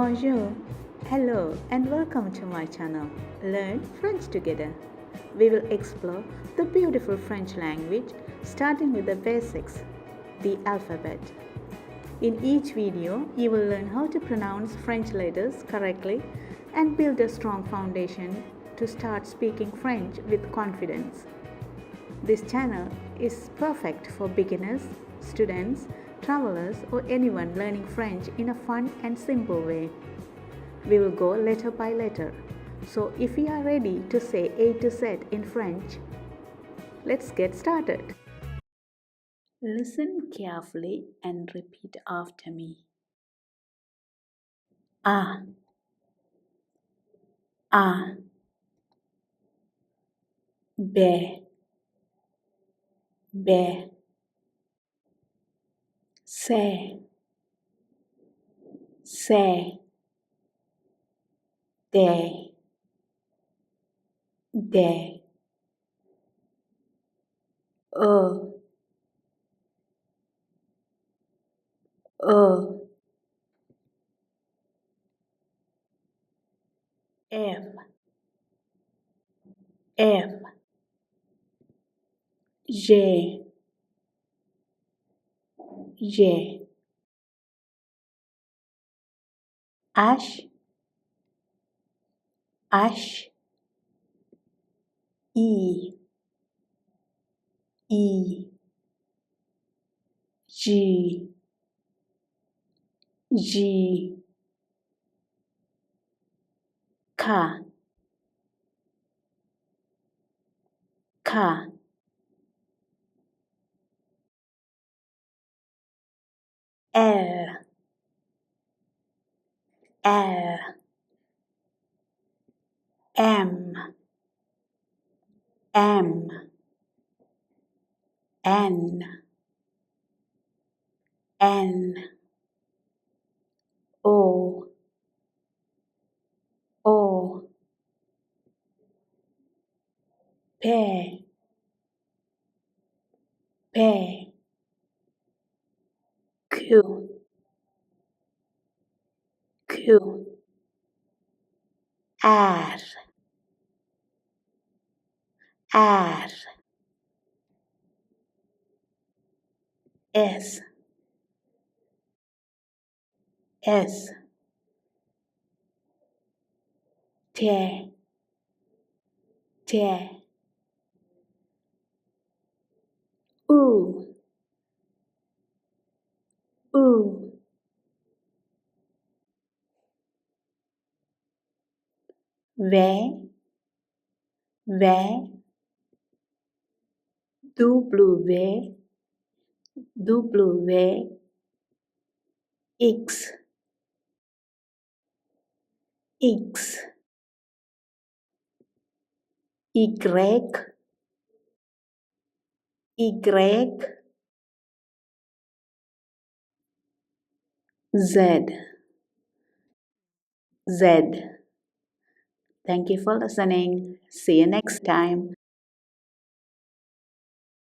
Bonjour, hello, and welcome to my channel, Learn French Together. We will explore the beautiful French language starting with the basics, the alphabet. In each video, you will learn how to pronounce French letters correctly and build a strong foundation to start speaking French with confidence. This channel is perfect for beginners, students, travelers, or anyone learning French in a fun and simple way. We will go letter by letter. So if you are ready to say A to Z in French, let's get started. Listen carefully and repeat after me. A, A, B, B, C, C, D, D, E, E, F, F, G, G, H, H, I, I, G, G, K, K, L, L, M, M, N, N, O, O, P, P, Q, Q, R, R, S, S, T, T, U, U, V, V, W, W, X, X, Y, Y, Z, Z. Thank you for listening. See you next time.